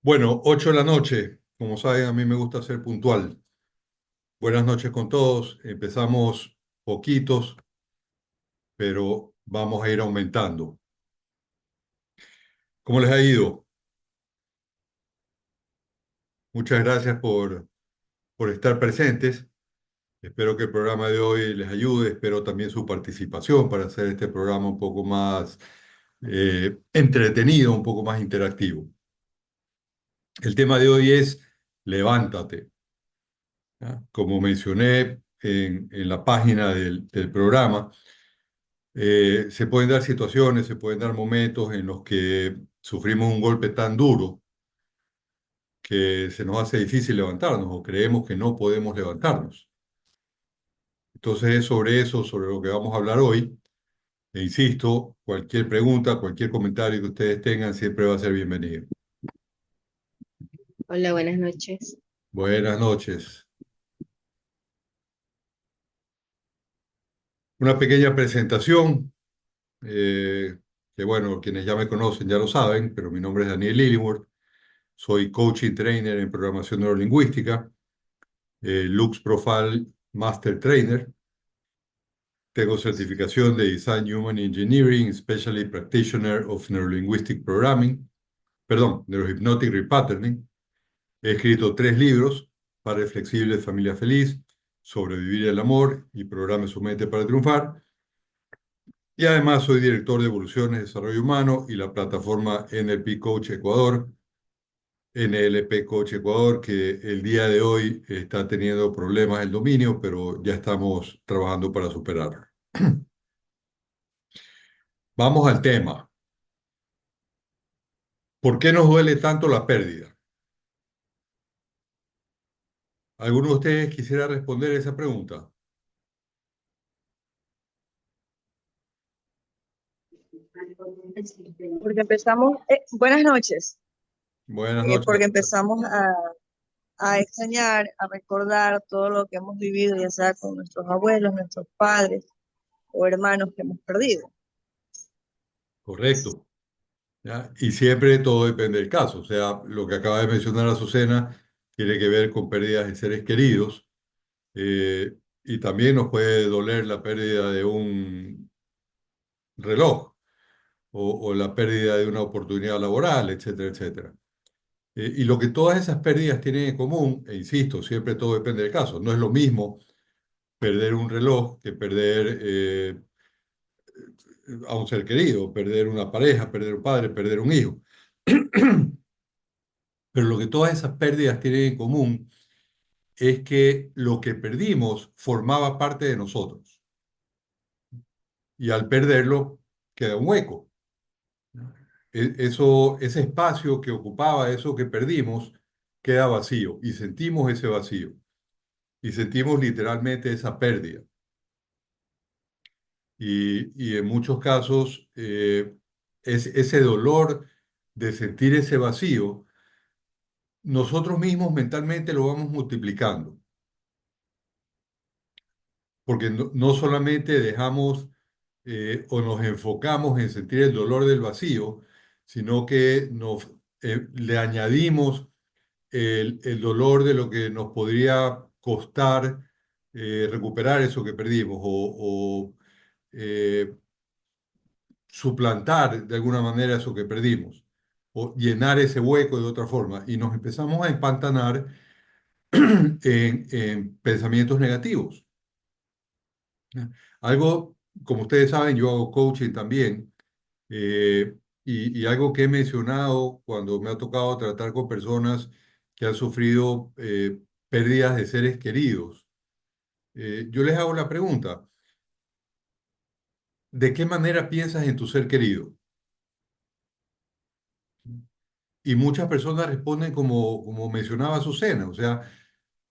Bueno, 8 de la noche. Como saben, a mí me gusta ser puntual. Buenas noches con todos. Empezamos poquitos, pero vamos a ir aumentando. ¿Cómo les ha ido? Muchas gracias por estar presentes. Espero que el programa de hoy les ayude. Espero también su participación para hacer este programa un poco más entretenido, un poco más interactivo. El tema de hoy es levántate. ¿Ya? Como mencioné en la página del programa. Se pueden dar situaciones, se pueden dar momentos en los que sufrimos un golpe tan duro que se nos hace difícil levantarnos o creemos que no podemos levantarnos. Entonces es sobre eso, sobre lo que vamos a hablar hoy. E insisto, cualquier pregunta, cualquier comentario que ustedes tengan siempre va a ser bienvenido. Hola, buenas noches. Buenas noches. Una pequeña presentación, que bueno, quienes ya me conocen ya lo saben, pero mi nombre es Daniel Lillingworth. Soy coaching trainer en programación neurolingüística. Lux Profile Master Trainer. Tengo certificación de Design Human Engineering, Specialty Practitioner of Neurolinguistic Programming, perdón, Neurohypnotic Repatterning. He escrito 3 libros: Padre Flexible, Familia Feliz, Sobrevivir el Amor y Programe su mente para triunfar. Y además soy director de Evoluciones, Desarrollo Humano y la plataforma NLP Coach Ecuador, NLP Coach Ecuador, que el día de hoy está teniendo problemas el dominio, pero ya estamos trabajando para superarlo. Vamos al tema. ¿Por qué nos duele tanto la pérdida? ¿Alguno de ustedes quisiera responder esa pregunta? Porque empezamos, buenas noches, Buenas noches. porque empezamos a extrañar, a recordar todo lo que hemos vivido, ya sea con nuestros abuelos, nuestros padres o hermanos que hemos perdido. Correcto. ¿Ya? Y siempre todo depende del caso. O sea, lo que acaba de mencionar Azucena tiene que ver con pérdidas de seres queridos. Y también nos puede doler la pérdida de un reloj o la pérdida de una oportunidad laboral, etcétera, etcétera. Y lo que todas esas pérdidas tienen en común, e insisto, siempre todo depende del caso. No es lo mismo perder un reloj que perder a un ser querido, perder una pareja, perder un padre, perder un hijo. Pero lo que todas esas pérdidas tienen en común es que lo que perdimos formaba parte de nosotros y al perderlo queda un hueco. Eso, ese espacio que ocupaba eso que perdimos queda vacío y sentimos ese vacío y sentimos literalmente esa pérdida. Y en muchos casos ese dolor de sentir ese vacío, nosotros mismos mentalmente lo vamos multiplicando, porque no solamente dejamos o nos enfocamos en sentir el dolor del vacío, sino que le añadimos el dolor de lo que nos podría costar recuperar eso que perdimos o eh, suplantar de alguna manera eso que perdimos o llenar ese hueco de otra forma y nos empezamos a empantanar en pensamientos negativos. ¿Ya? Algo, como ustedes saben, yo hago coaching también. Y algo que he mencionado cuando me ha tocado tratar con personas que han sufrido pérdidas de seres queridos, yo les hago la pregunta: ¿de qué manera piensas en tu ser querido? Y muchas personas responden como mencionaba Azucena, o sea,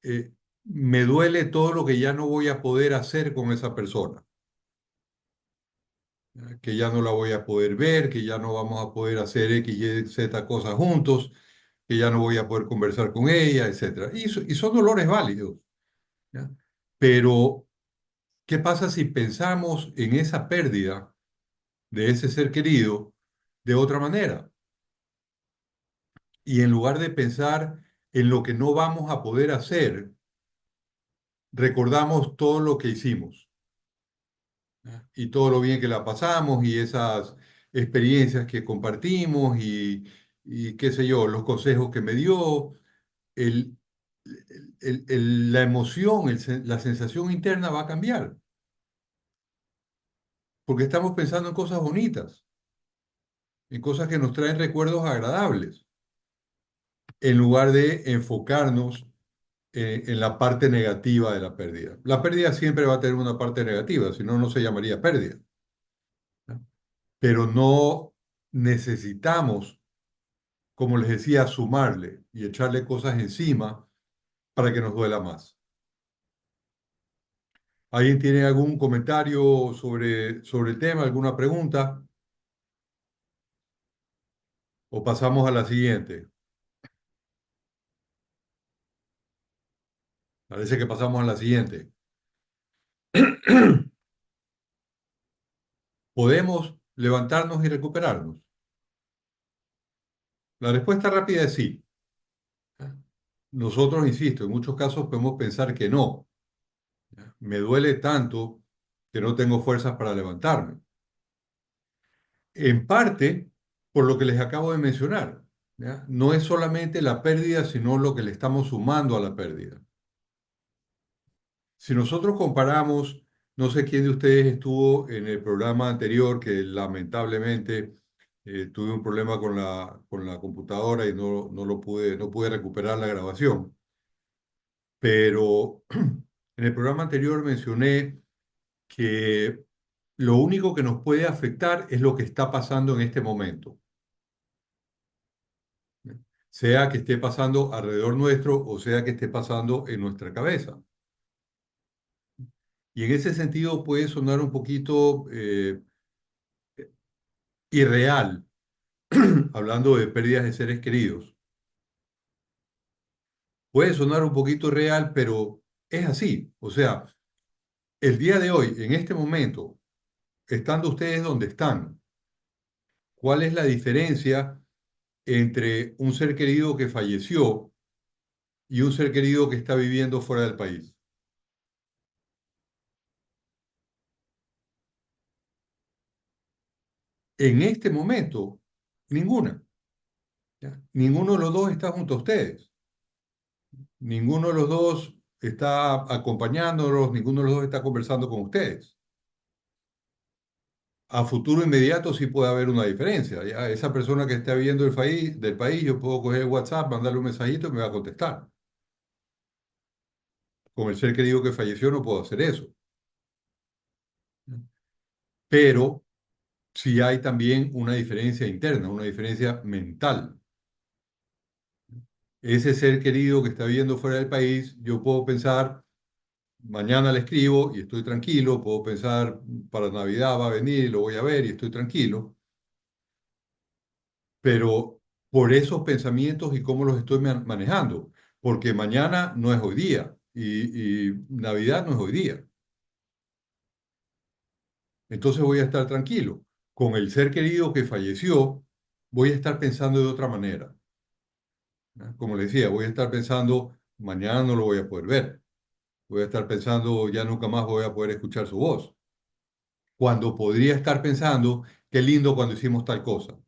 eh, me duele todo lo que ya no voy a poder hacer con esa persona, ¿ya? Que ya no la voy a poder ver, que ya no vamos a poder hacer X, Y, Z cosas juntos, que ya no voy a poder conversar con ella, etcétera. Y son dolores válidos, ¿ya? Pero, ¿qué pasa si pensamos en esa pérdida de ese ser querido de otra manera? Y en lugar de pensar en lo que no vamos a poder hacer, recordamos todo lo que hicimos, ¿ya? Y todo lo bien que la pasamos y esas experiencias que compartimos y qué sé yo, los consejos que me dio, el, la emoción, la sensación interna va a cambiar, porque estamos pensando en cosas bonitas, en cosas que nos traen recuerdos agradables, en lugar de enfocarnos en la parte negativa de la pérdida. La pérdida siempre va a tener una parte negativa, si no, no se llamaría pérdida, ¿no? Pero no necesitamos, como les decía, sumarle y echarle cosas encima para que nos duela más. ¿Alguien tiene algún comentario sobre el tema, alguna pregunta? ¿O pasamos a la siguiente? Parece que pasamos a la siguiente. ¿Podemos levantarnos y recuperarnos? La respuesta rápida es sí. Nosotros, insisto, en muchos casos podemos pensar que no. Me duele tanto que no tengo fuerzas para levantarme. En parte, por lo que les acabo de mencionar, ¿ya? No es solamente la pérdida, sino lo que le estamos sumando a la pérdida. Si nosotros comparamos, no sé quién de ustedes estuvo en el programa anterior, que lamentablemente tuve un problema con la computadora y no pude recuperar la grabación, pero en el programa anterior mencioné que lo único que nos puede afectar es lo que está pasando en este momento, ¿no? Sea que esté pasando alrededor nuestro o sea que esté pasando en nuestra cabeza. Y en ese sentido puede sonar un poquito irreal, hablando de pérdidas de seres queridos. Puede sonar un poquito irreal, pero es así. O sea, el día de hoy, en este momento, estando ustedes donde están, ¿cuál es la diferencia entre un ser querido que falleció y un ser querido que está viviendo fuera del país? En este momento, ninguna, ¿ya? Ninguno de los dos está junto a ustedes. Ninguno de los dos está acompañándolos, ninguno de los dos está conversando con ustedes. A futuro inmediato sí puede haber una diferencia. Ya esa persona que está viendo del país, yo puedo coger el WhatsApp, mandarle un mensajito y me va a contestar. Con el ser querido que falleció no puedo hacer eso. Pero sí hay también una diferencia interna, una diferencia mental. Ese ser querido que está viviendo fuera del país, yo puedo pensar, mañana le escribo y estoy tranquilo, puedo pensar, para Navidad va a venir, lo voy a ver y estoy tranquilo, pero por esos pensamientos y cómo los estoy manejando, porque mañana no es hoy día y Navidad no es hoy día. Entonces voy a estar tranquilo. Con el ser querido que falleció, voy a estar pensando de otra manera, ¿no? Como le decía, voy a estar pensando, mañana no lo voy a poder ver. Voy a estar pensando, ya nunca más voy a poder escuchar su voz. Cuando podría estar pensando, qué lindo cuando hicimos tal cosa.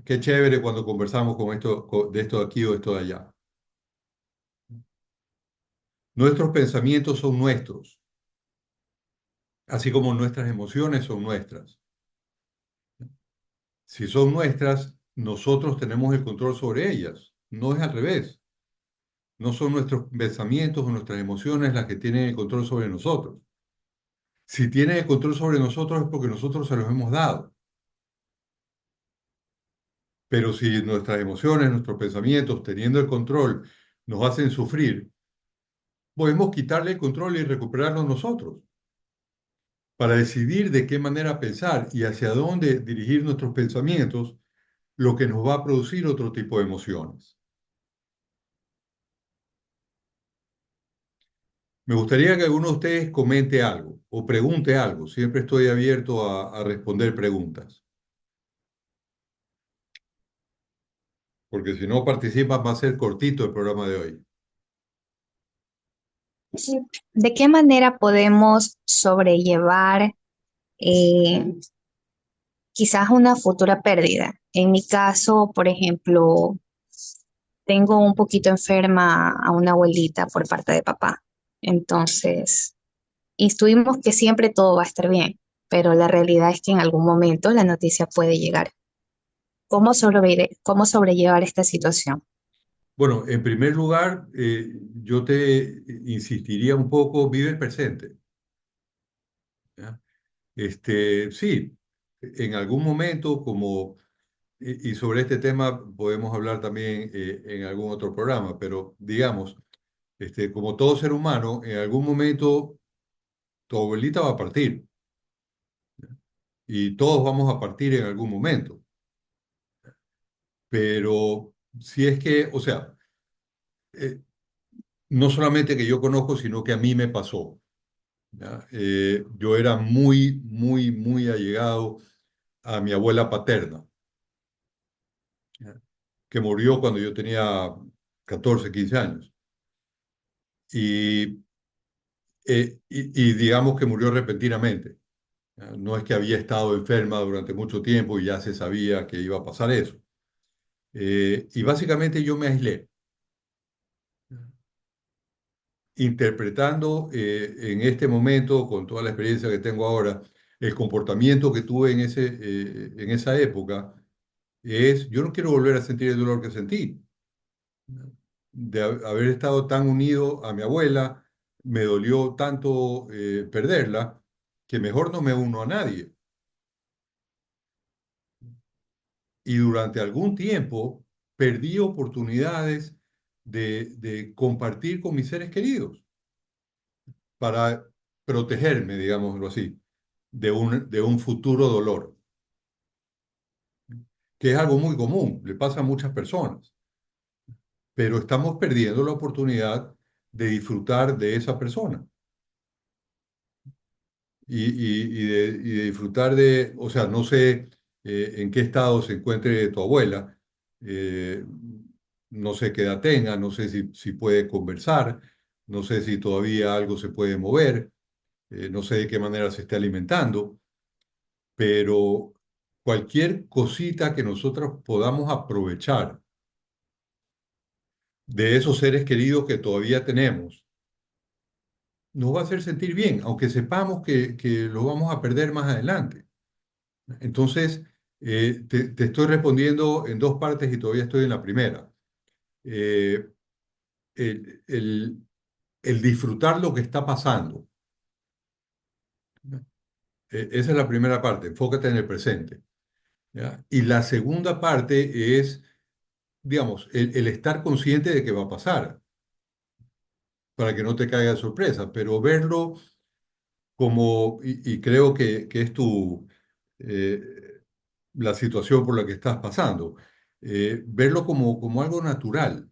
Qué chévere cuando conversamos de esto de aquí o de esto de allá. Nuestros pensamientos son nuestros, así como nuestras emociones son nuestras. Si son nuestras, nosotros tenemos el control sobre ellas. No es al revés. No son nuestros pensamientos o nuestras emociones las que tienen el control sobre nosotros. Si tienen el control sobre nosotros es porque nosotros se los hemos dado. Pero si nuestras emociones, nuestros pensamientos, teniendo el control, nos hacen sufrir, podemos quitarle el control y recuperarlo nosotros para decidir de qué manera pensar y hacia dónde dirigir nuestros pensamientos, lo que nos va a producir otro tipo de emociones. Me gustaría que alguno de ustedes comente algo o pregunte algo. Siempre estoy abierto a responder preguntas. porque si no participas va a ser cortito el programa de hoy. Sí. ¿De qué manera podemos sobrellevar eh, quizás una futura pérdida? En mi caso, por ejemplo, tengo un poquito enferma a una abuelita por parte de papá. Entonces, intuimos que siempre todo va a estar bien, pero la realidad es que en algún momento la noticia puede llegar. ¿Cómo sobrellevar esta situación? Bueno, en primer lugar, yo te insistiría un poco, vive el presente. ¿Ya? Sí, en algún momento, y sobre este tema podemos hablar también en algún otro programa, pero digamos, como todo ser humano, en algún momento tu abuelita va a partir y todos vamos a partir en algún momento, pero si es que, o sea, eh, no solamente que yo conozco, sino que a mí me pasó. ¿Ya? Yo era muy, muy, muy allegado a mi abuela paterna, ¿ya? Que murió cuando yo tenía 14 15 años. Y, y digamos que murió repentinamente. ¿Ya? No es que había estado enferma durante mucho tiempo y ya se sabía que iba a pasar eso. Y básicamente yo me aislé, interpretando en este momento, con toda la experiencia que tengo ahora, el comportamiento que tuve en esa época yo no quiero volver a sentir el dolor que sentí, de haber estado tan unido a mi abuela, me dolió tanto perderla, que mejor no me uno a nadie. Y durante algún tiempo perdí oportunidades de compartir con mis seres queridos para protegerme, digámoslo así, de un futuro dolor, que es algo muy común, le pasa a muchas personas, pero estamos perdiendo la oportunidad de disfrutar de esa persona y de disfrutar o sea, no sé en qué estado se encuentre tu abuela, eh, no sé qué edad tenga, no sé si puede conversar, no sé si todavía algo se puede mover, no sé de qué manera se esté alimentando, pero cualquier cosita que nosotros podamos aprovechar de esos seres queridos que todavía tenemos, nos va a hacer sentir bien, aunque sepamos que lo vamos a perder más adelante. Entonces, te estoy respondiendo en dos partes y todavía estoy en la primera. Eh, el, el- el disfrutar lo que está pasando. Esa es la primera parte, enfócate en el presente. ¿Ya? Y la segunda parte es, digamos, el estar consciente de que va a pasar, para que no te caiga de sorpresa, pero verlo como, y creo que es eh, la situación por la que estás pasando, verlo como algo natural.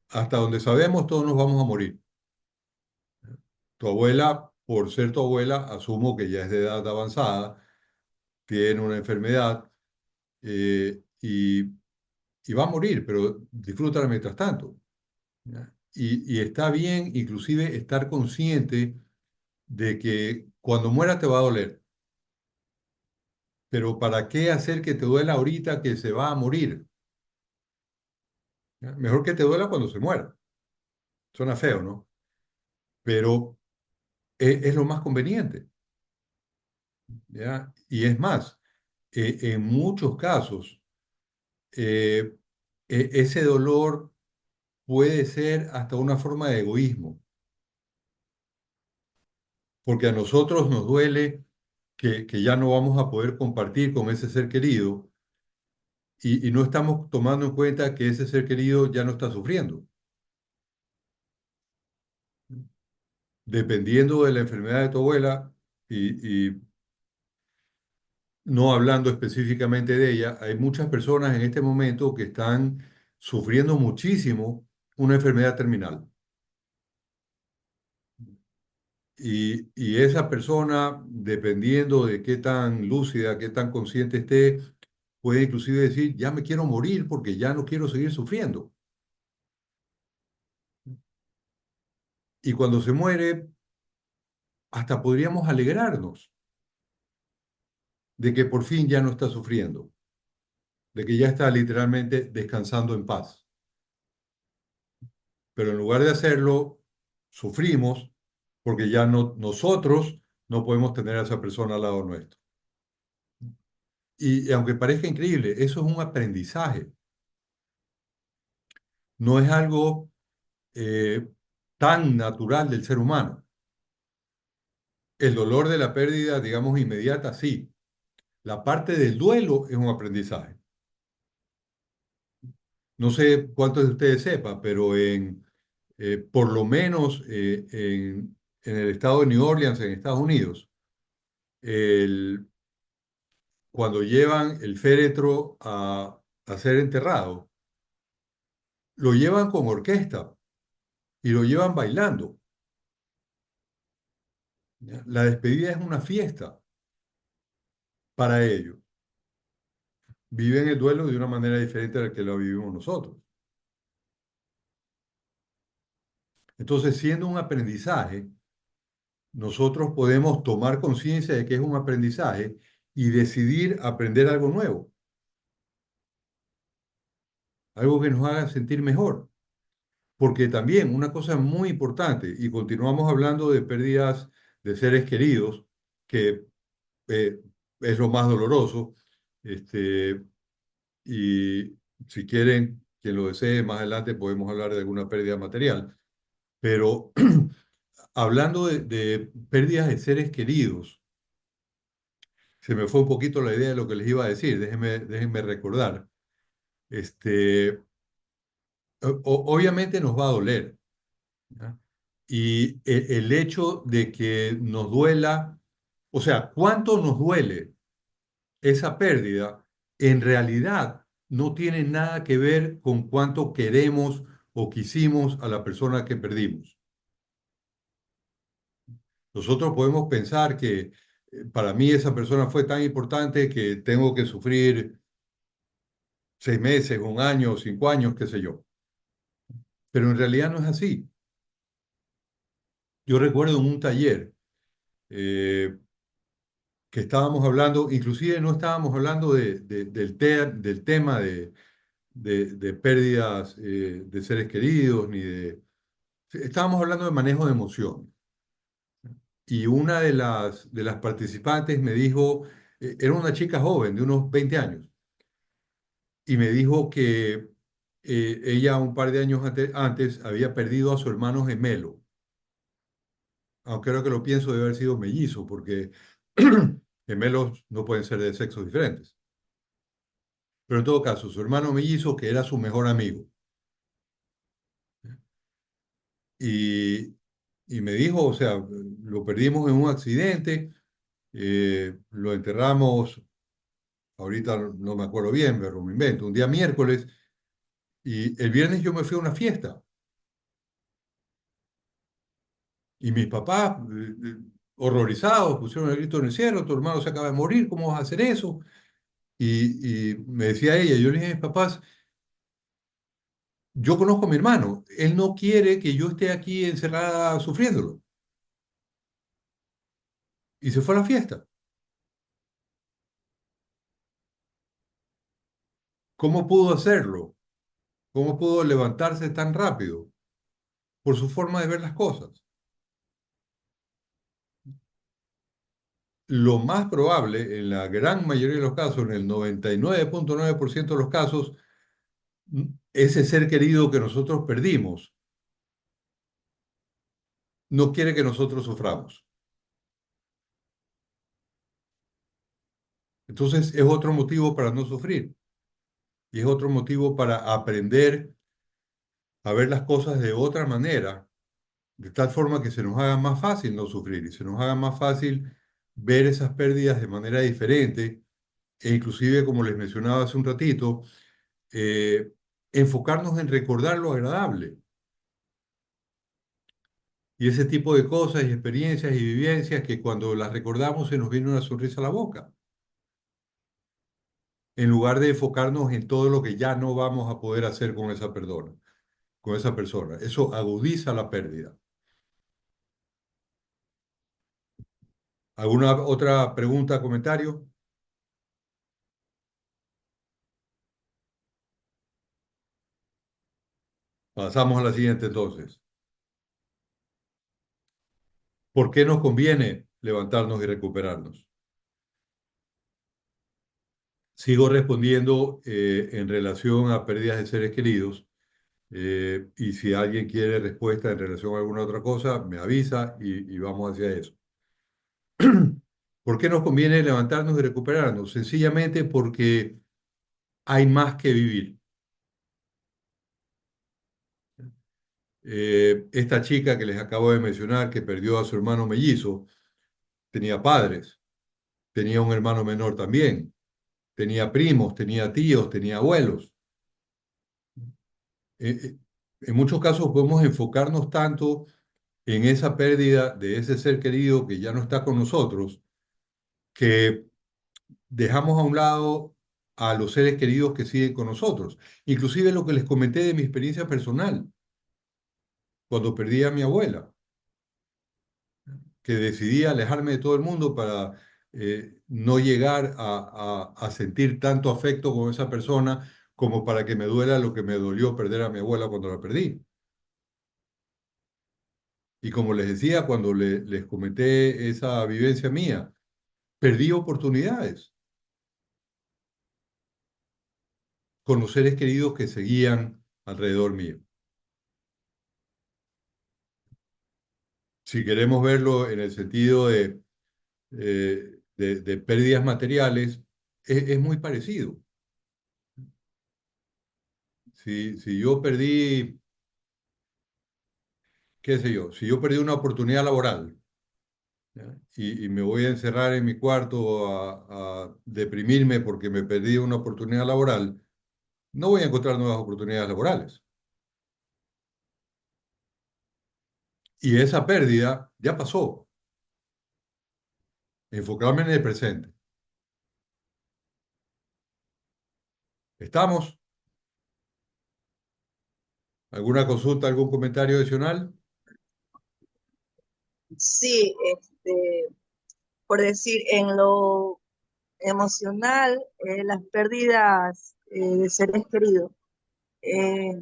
Hasta donde sabemos, todos nos vamos a morir. Tu abuela, por ser tu abuela, asumo que ya es de edad avanzada, tiene una enfermedad y, y va a morir, pero disfrútala mientras tanto. ¿Ya? Y está bien, inclusive, estar consciente de que cuando muera te va a doler, pero ¿para qué hacer que te duela ahorita que se va a morir? ¿Ya? Mejor que te duela cuando se muera. Suena feo, ¿no? Pero es lo más conveniente. ¿Ya? Y es más, en muchos casos, eh, ese dolor puede ser hasta una forma de egoísmo, porque a nosotros nos duele que ya no vamos a poder compartir con ese ser querido y no estamos tomando en cuenta que ese ser querido ya no está sufriendo. Dependiendo de la enfermedad de tu abuela y no hablando específicamente de ella, hay muchas personas en este momento que están sufriendo muchísimo una enfermedad terminal. Y esa persona, dependiendo de qué tan lúcida, qué tan consciente esté, puede inclusive decir, ya me quiero morir porque ya no quiero seguir sufriendo. Y cuando se muere, hasta podríamos alegrarnos de que por fin ya no está sufriendo, de que ya está literalmente descansando en paz. Pero en lugar de hacerlo, sufrimos porque ya no, nosotros no podemos tener a esa persona al lado nuestro. Y aunque parezca increíble, eso es un aprendizaje, no es algo eh, tan natural del ser humano. El dolor de la pérdida, digamos, inmediata, sí. La parte del duelo es un aprendizaje. No sé cuántos de ustedes sepan, pero por lo menos en el estado de New Orleans, en Estados Unidos, el, cuando llevan el féretro a ser enterrado, lo llevan con orquesta y lo llevan bailando. ¿Ya? La despedida es una fiesta para ellos. Viven el duelo de una manera diferente a la que lo vivimos nosotros. Entonces, siendo un aprendizaje, nosotros podemos tomar conciencia de que es un aprendizaje y decidir aprender algo nuevo, algo que nos haga sentir mejor. Porque también una cosa muy importante, y continuamos hablando de pérdidas de seres queridos, que eh, es lo más doloroso, este, y si quieren, quien lo desee, más adelante podemos hablar de alguna pérdida material, pero hablando de pérdidas de seres queridos, se me fue un poquito la idea de lo que les iba a decir, déjenme recordar. Este, obviamente nos va a doler, ¿ya? Y el hecho de que nos duela, o sea, cuánto nos duele esa pérdida, en realidad no tiene nada que ver con cuánto queremos o quisimos a la persona que perdimos. Nosotros podemos pensar que para mí esa persona fue tan importante que tengo que sufrir 6 meses, un año, 5 años, qué sé yo. Pero en realidad no es así. Yo recuerdo en un taller eh, que estábamos hablando, inclusive no estábamos hablando del tema de pérdidas de seres queridos, ni de... Estábamos hablando de manejo de emociones. Y una de las participantes me dijo, era una chica joven de unos 20 años, y me dijo que ella un par de años antes había perdido a su hermano gemelo, aunque ahora que lo pienso debe haber sido mellizo, porque gemelos no pueden ser de sexos diferentes. Pero en todo caso, su hermano mellizo, que era su mejor amigo. Y, y me dijo, o sea, lo perdimos en un accidente, lo enterramos, ahorita no me acuerdo bien, pero me invento, un día miércoles, y el viernes yo me fui a una fiesta. Y mis papás, horrorizados, pusieron el grito en el cielo, tu hermano se acaba de morir, ¿cómo vas a hacer eso? Y me decía ella, yo le dije a mis papás, yo conozco a mi hermano, él no quiere que yo esté aquí encerrada sufriéndolo. Y se fue a la fiesta. ¿Cómo pudo hacerlo? ¿Cómo pudo levantarse tan rápido? Por su forma de ver las cosas. Lo más probable, en la gran mayoría de los casos, en el 99.9% de los casos, ese ser querido que nosotros perdimos no quiere que nosotros suframos. Entonces es otro motivo para no sufrir y es otro motivo para aprender a ver las cosas de otra manera, de tal forma que se nos haga más fácil no sufrir y se nos haga más fácil ver esas pérdidas de manera diferente e inclusive, como les mencionaba hace un ratito, eh, enfocarnos en recordar lo agradable y ese tipo de cosas y experiencias y vivencias que cuando las recordamos se nos viene una sonrisa a la boca. en lugar de enfocarnos en todo lo que ya no vamos a poder hacer con esa persona, con esa persona. Eso agudiza la pérdida. ¿Alguna otra pregunta, comentario? Pasamos a la siguiente entonces. ¿Por qué nos conviene levantarnos y recuperarnos? Sigo respondiendo en relación a pérdidas de seres queridos, y si alguien quiere respuesta en relación a alguna otra cosa, me avisa y vamos hacia eso. ¿Por qué nos conviene levantarnos y recuperarnos? Sencillamente porque hay más que vivir. Esta chica que les acabo de mencionar, que perdió a su hermano mellizo, tenía padres, tenía un hermano menor también, tenía primos, tenía tíos, tenía abuelos. En muchos casos podemos enfocarnos tanto en esa pérdida de ese ser querido que ya no está con nosotros, que dejamos a un lado a los seres queridos que siguen con nosotros. Inclusive lo que les comenté de mi experiencia personal, cuando perdí a mi abuela, que decidí alejarme de todo el mundo para no llegar a sentir tanto afecto con esa persona como para que me duela lo que me dolió perder a mi abuela cuando la perdí. Y como les decía, cuando les comenté esa vivencia mía, perdí oportunidades con los seres queridos que seguían alrededor mío. Si queremos verlo en el sentido de pérdidas materiales, es muy parecido. Si yo perdí, qué sé yo, si yo perdí una oportunidad laboral, ¿ya? Y me voy a encerrar en mi cuarto a deprimirme porque me perdí una oportunidad laboral, no voy a encontrar nuevas oportunidades laborales. Y esa pérdida ya pasó. Enfocarme en el presente. ¿Estamos? ¿Alguna consulta, algún comentario adicional? Sí, por decir, en lo emocional, las pérdidas de seres queridos. eh,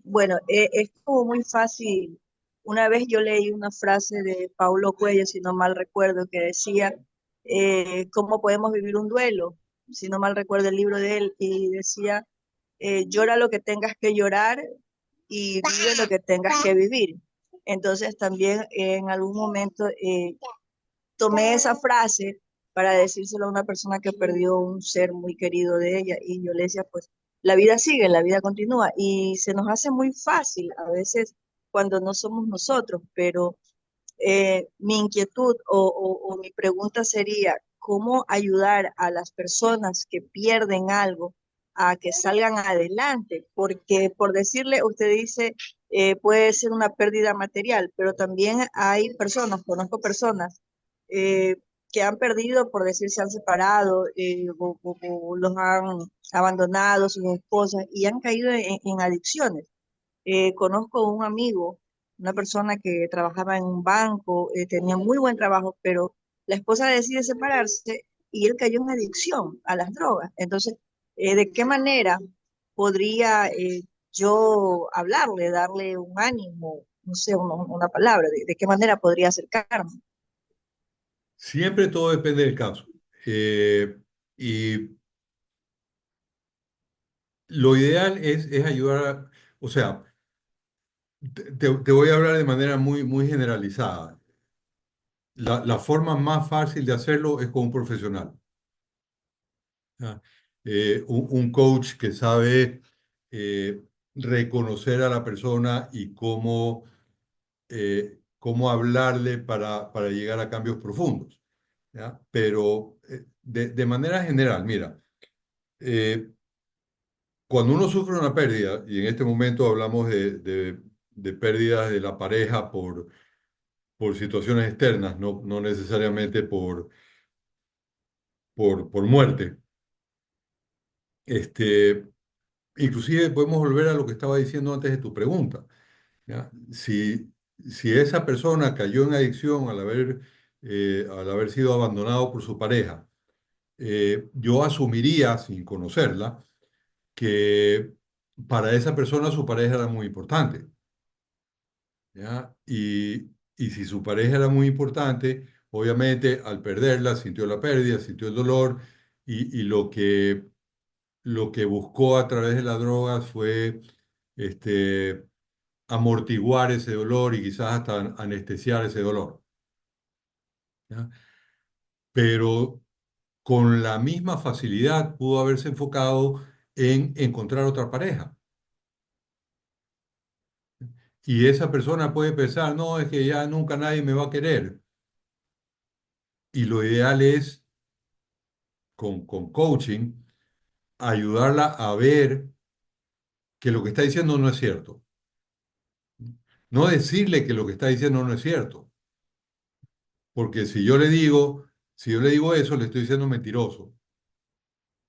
bueno, es como muy fácil. Una vez yo leí una frase de Paulo Coelho, si no mal recuerdo, que decía, ¿cómo podemos vivir un duelo? Si no mal recuerdo el libro de él, y decía, llora lo que tengas que llorar y vive lo que tengas que vivir. Entonces también en algún momento tomé esa frase para decírselo a una persona que perdió un ser muy querido de ella, y yo le decía, pues la vida sigue, la vida continúa y se nos hace muy fácil a veces cuando no somos nosotros, pero mi inquietud o mi pregunta sería, ¿cómo ayudar a las personas que pierden algo a que salgan adelante? Porque por decirle, usted dice, puede ser una pérdida material, pero también hay personas, conozco personas eh, que han perdido, por decir, se han separado, o los han abandonado sus esposas y han caído en adicciones. Conozco un amigo, una persona que trabajaba en un banco, tenía muy buen trabajo, pero la esposa decide separarse y él cayó en adicción a las drogas. Entonces, ¿de qué manera podría yo hablarle, darle un ánimo, no sé, una palabra? De qué manera podría acercarme? Siempre todo depende del caso. Y lo ideal es ayudar o sea, te voy a hablar de manera muy generalizada. La forma más fácil de hacerlo es con un profesional. ¿Ya? Un coach que sabe eh, reconocer a la persona y cómo hablarle para llegar a cambios profundos. ¿Ya? Pero de manera general, mira, eh, cuando uno sufre una pérdida, y en este momento hablamos de pérdidas de la pareja por situaciones externas, no necesariamente por muerte, Este, inclusive podemos volver a lo que estaba diciendo antes de tu pregunta, ¿ya? Si esa persona cayó en adicción al haber sido abandonado por su pareja, yo asumiría, sin conocerla, que para esa persona su pareja era muy importante, ¿ya? Y si su pareja era muy importante, obviamente al perderla sintió la pérdida, sintió el dolor y lo que buscó a través de las drogas fue este, amortiguar ese dolor y quizás hasta anestesiar ese dolor, ¿ya? Pero con la misma facilidad pudo haberse enfocado en encontrar otra pareja. Y esa persona puede pensar, no, es que ya nunca nadie me va a querer. Y lo ideal es, con coaching, ayudarla a ver que lo que está diciendo no es cierto. No decirle que lo que está diciendo no es cierto. Porque si yo le digo eso, le estoy diciendo mentiroso,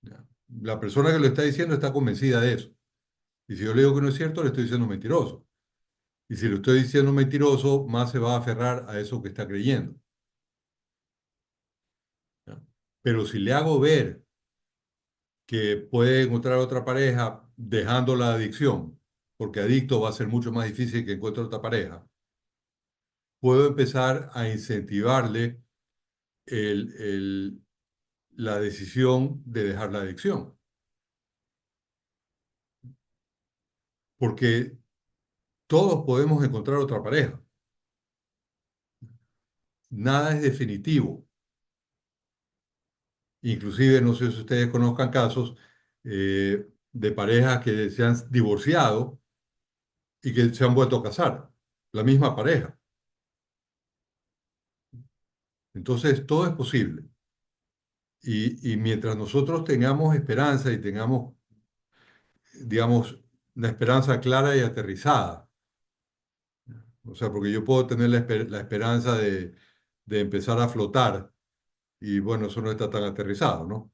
¿ya? La persona que lo está diciendo está convencida de eso. Y si yo le digo que no es cierto, le estoy diciendo mentiroso. Y si lo estoy diciendo mentiroso, más se va a aferrar a eso que está creyendo, ¿ya? Pero si le hago ver que puede encontrar otra pareja dejando la adicción, porque adicto va a ser mucho más difícil que encuentre otra pareja, puedo empezar a incentivarle el- el- la decisión de dejar la adicción. Porque todos podemos encontrar otra pareja. Nada es definitivo. Inclusive, no sé si ustedes conozcan casos de parejas que se han divorciado y que se han vuelto a casar, la misma pareja. Entonces, todo es posible. Y mientras nosotros tengamos esperanza y tengamos, digamos, una esperanza clara y aterrizada, o sea, porque yo puedo tener la esperanza de empezar a flotar y bueno, eso no está tan aterrizado, ¿no?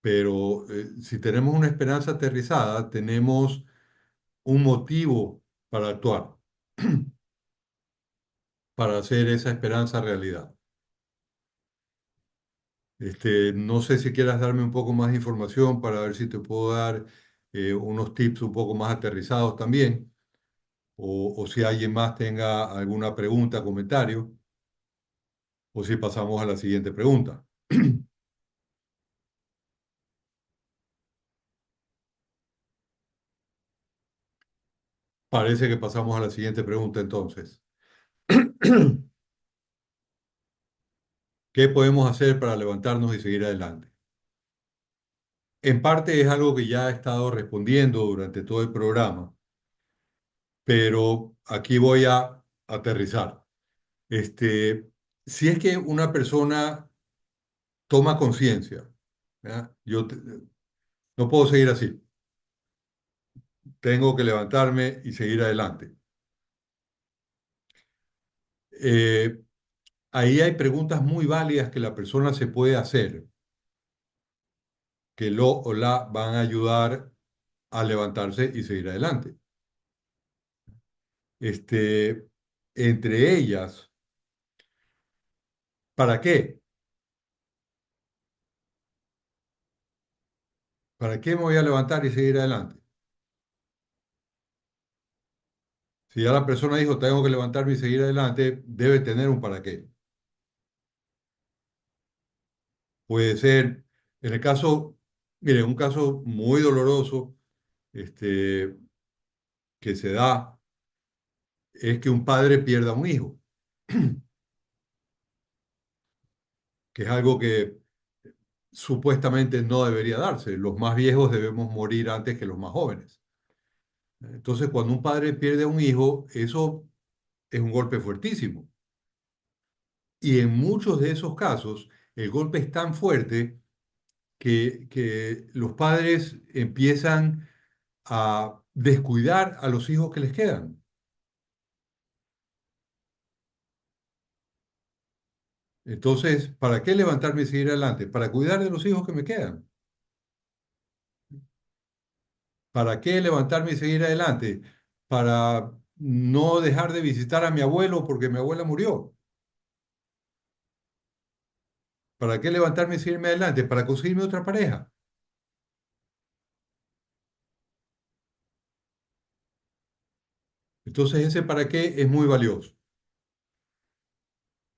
Pero si tenemos una esperanza aterrizada, tenemos un motivo para actuar, para hacer esa esperanza realidad. No sé si quieras darme un poco más de información para ver si te puedo dar unos tips un poco más aterrizados también, o si alguien más tenga alguna pregunta, comentario, o si pasamos a la siguiente pregunta. Parece que pasamos a la siguiente pregunta entonces. ¿Qué podemos hacer para levantarnos y seguir adelante? En parte es algo que ya he estado respondiendo durante todo el programa, pero aquí voy a aterrizar. Si es que una persona toma conciencia, ¿ya? No puedo seguir así, tengo que levantarme y seguir adelante. Eh, Ahí hay preguntas muy válidas que la persona se puede hacer, que lo o la van a ayudar a levantarse y seguir adelante. Este, Entre ellas, ¿para qué? ¿Para qué me voy a levantar y seguir adelante? Si ya la persona dijo, tengo que levantarme y seguir adelante, debe tener un para qué. Puede ser, en el caso, mire, un caso muy doloroso, este, que se da es que un padre pierda un hijo, que es algo que supuestamente no debería darse. Los más viejos debemos morir antes que los más jóvenes. Entonces, cuando un padre pierde a un hijo, eso es un golpe fuertísimo. Y en muchos de esos casos, el golpe es tan fuerte que los padres empiezan a descuidar a los hijos que les quedan. Entonces, ¿para qué levantarme y seguir adelante? Para cuidar de los hijos que me quedan. ¿Para qué levantarme y seguir adelante? Para no dejar de visitar a mi abuelo porque mi abuela murió. ¿Para qué levantarme y seguirme adelante? Para conseguirme otra pareja. Entonces ese para qué es muy valioso.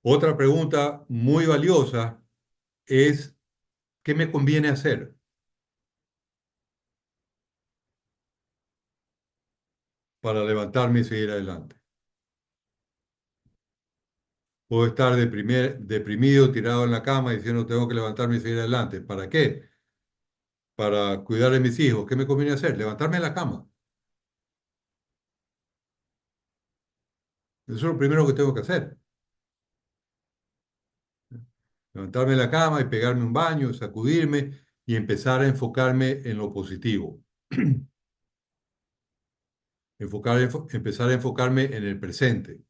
Otra pregunta muy valiosa es, ¿qué me conviene hacer para levantarme y seguir adelante? Puedo estar deprimido, tirado en la cama diciendo tengo que levantarme y seguir adelante. ¿Para qué? Para cuidar de mis hijos. ¿Qué me conviene hacer? Levantarme de la cama. Eso es lo primero que tengo que hacer. Levantarme de la cama y pegarme un baño, sacudirme y empezar a enfocarme en lo positivo. Empezar a enfocarme en el presente,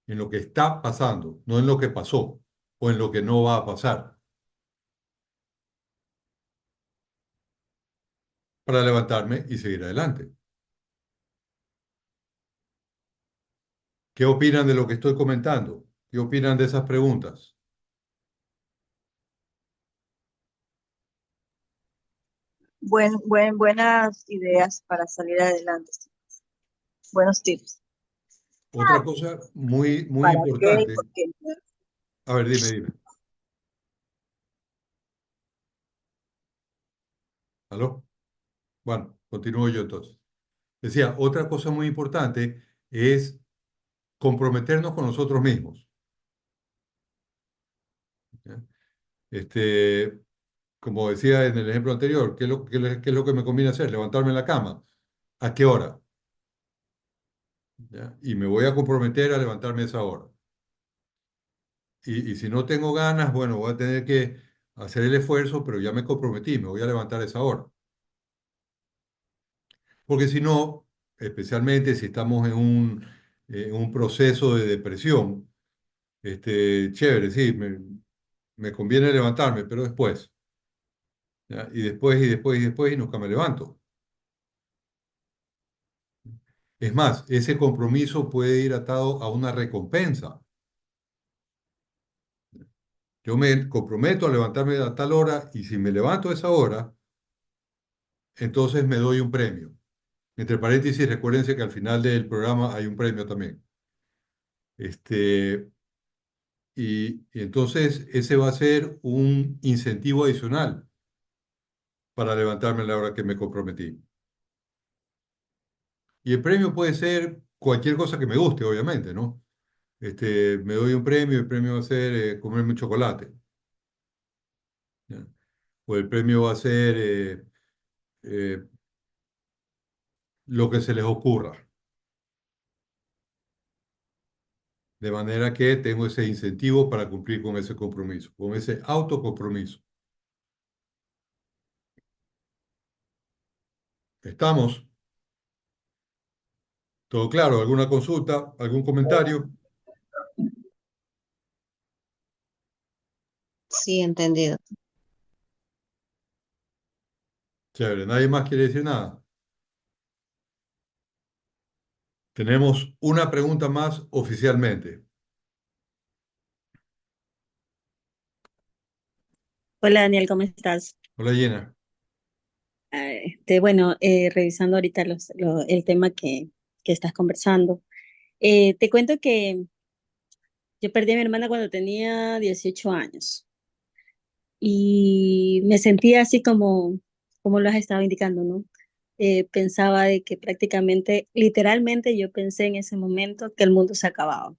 en lo que está pasando, no en lo que pasó o en lo que no va a pasar, para levantarme y seguir adelante. ¿Qué opinan de lo que estoy comentando? ¿Qué opinan de esas preguntas? Buenas ideas para salir adelante. Buenos tips. Otra cosa muy ¿Para qué y importante. por qué? A ver, dime. ¿Aló? Bueno, continúo yo entonces. Decía, otra cosa muy importante es comprometernos con nosotros mismos. ¿Ya? Este, como decía en el ejemplo anterior, ¿qué es lo que me conviene hacer? Levantarme en la cama. ¿A qué hora? ¿Ya? Y me voy a comprometer a levantarme a esa hora. Y si no tengo ganas, bueno, voy a tener que hacer el esfuerzo, pero ya me comprometí, me voy a levantar a esa hora. Porque si no, especialmente si estamos en un proceso de depresión, chévere, sí, me conviene levantarme, pero después, ¿ya? Y nunca me levanto. Es más, ese compromiso puede ir atado a una recompensa. Yo me comprometo a levantarme a tal hora y si me levanto a esa hora, entonces me doy un premio. Entre paréntesis, recuérdense que al final del programa hay un premio también. Este, y entonces ese va a ser un incentivo adicional para levantarme a la hora que me comprometí. Y el premio puede ser cualquier cosa que me guste, obviamente, ¿no? Me doy un premio, el premio va a ser comerme un chocolate, ¿ya? O el premio va a ser eh, lo que se les ocurra. De manera que tengo ese incentivo para cumplir con ese compromiso, con ese autocompromiso. ¿Estamos? ¿Todo claro? ¿Alguna consulta? ¿Algún comentario? Sí, entendido. Chévere, ¿nadie más quiere decir nada? Tenemos una pregunta más oficialmente. Hola Daniel, ¿cómo estás? Hola, Llena. Bueno, revisando ahorita el tema que estás conversando. Te cuento que yo perdí a mi hermana cuando tenía 18 años y me sentía así como lo has estado indicando, ¿no? Pensaba de que prácticamente, literalmente yo pensé en ese momento que el mundo se acababa,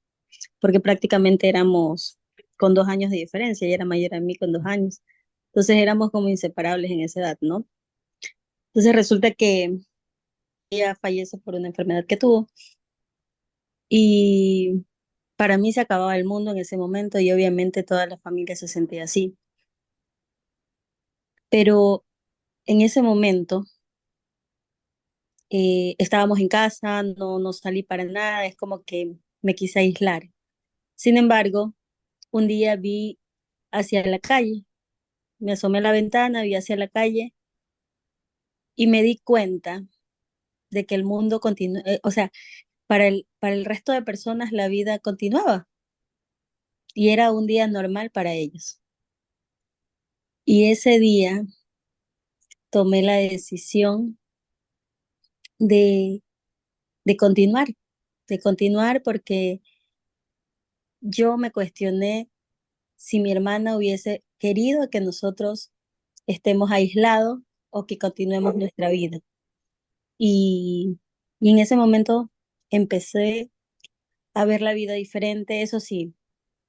porque prácticamente éramos con 2 años de diferencia, ella era mayor a mí con 2 años, entonces éramos como inseparables en esa edad, ¿no? Entonces resulta que ella fallece por una enfermedad que tuvo y para mí se acababa el mundo en ese momento y obviamente toda la familia se sentía así. Pero en ese momento estábamos en casa, no salí para nada, es como que me quise aislar. Sin embargo, un día vi hacia la calle, me asomé a la ventana, vi hacia la calle y me di cuenta de que el mundo continúa, o sea, para el resto de personas la vida continuaba y era un día normal para ellos. Y ese día tomé la decisión de, de continuar, de continuar porque yo me cuestioné si mi hermana hubiese querido que nosotros estemos aislados o que continuemos nuestra vida. Y, y en ese momento empecé a ver la vida diferente. Eso sí,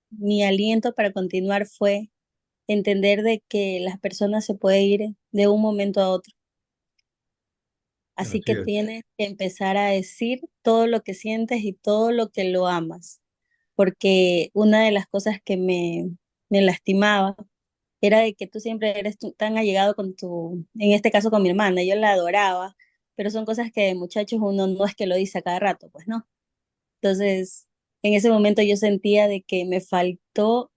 mi aliento para continuar fue entender de que las personas se pueden ir de un momento a otro. Así Así que es. tienes que empezar a decir todo lo que sientes y todo lo que lo amas. Porque una de las cosas que me lastimaba era de que tú siempre eres tan allegado con en este caso con mi hermana, yo la adoraba, pero son cosas que de muchachos uno no es que lo dice a cada rato, pues no. Entonces, en ese momento yo sentía de que me faltó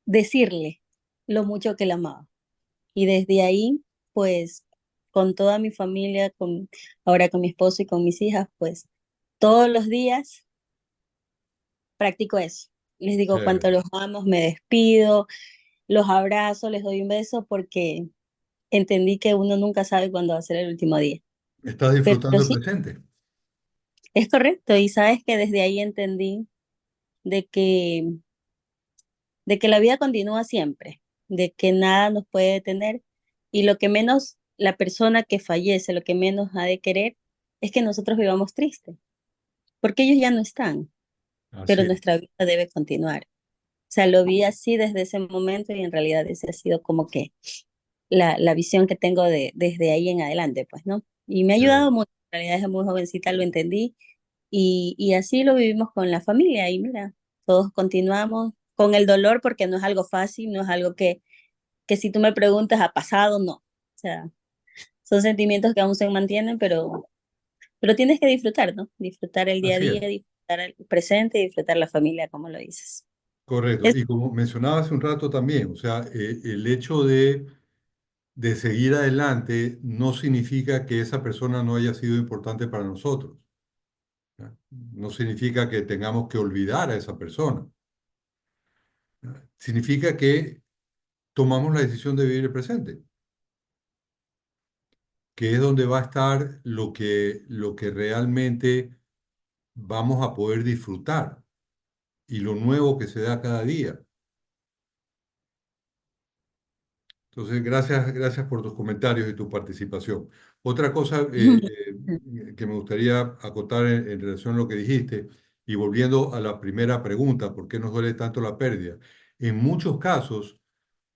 decirle lo mucho que la amaba. Y desde ahí, pues, con toda mi familia, ahora con mi esposo y con mis hijas, pues, todos los días practico eso. Les digo cuánto Chévere. los amo, me despido, los abrazo, les doy un beso porque entendí que uno nunca sabe cuándo va a ser el último día. Estás Pero disfrutando el sí, presente. es correcto. Y sabes que desde ahí entendí de que, de que la vida continúa siempre, de que nada nos puede detener y lo que menos la persona que fallece, lo que menos ha de querer es que nosotros vivamos tristes, porque ellos ya no están, Así pero es. nuestra vida debe continuar. O sea, lo vi así desde ese momento y en realidad ese ha sido como que la visión que tengo desde ahí en adelante, pues, ¿no? Y me ha ayudado Chévere. mucho, en realidad desde muy jovencita lo entendí y así lo vivimos con la familia y mira, todos continuamos con el dolor porque no es algo fácil, no es algo que si tú me preguntas ha pasado, no. O sea, son sentimientos que aún se mantienen, pero tienes que disfrutar, ¿no? Disfrutar el día a Así día, es. disfrutar el presente y disfrutar la familia, como lo dices. Correcto. Es- Y como mencionaba hace un rato también, o sea, el hecho de seguir adelante no significa que esa persona no haya sido importante para nosotros. ¿Ya? No significa que tengamos que olvidar a esa persona. ¿Ya? Significa que tomamos la decisión de vivir el presente, que es donde va a estar lo que realmente vamos a poder disfrutar y lo nuevo que se da cada día. Entonces, gracias por tus comentarios y tu participación. Otra cosa que me gustaría acotar en relación a lo que dijiste, y volviendo a la primera pregunta, ¿por qué nos duele tanto la pérdida? En muchos casos,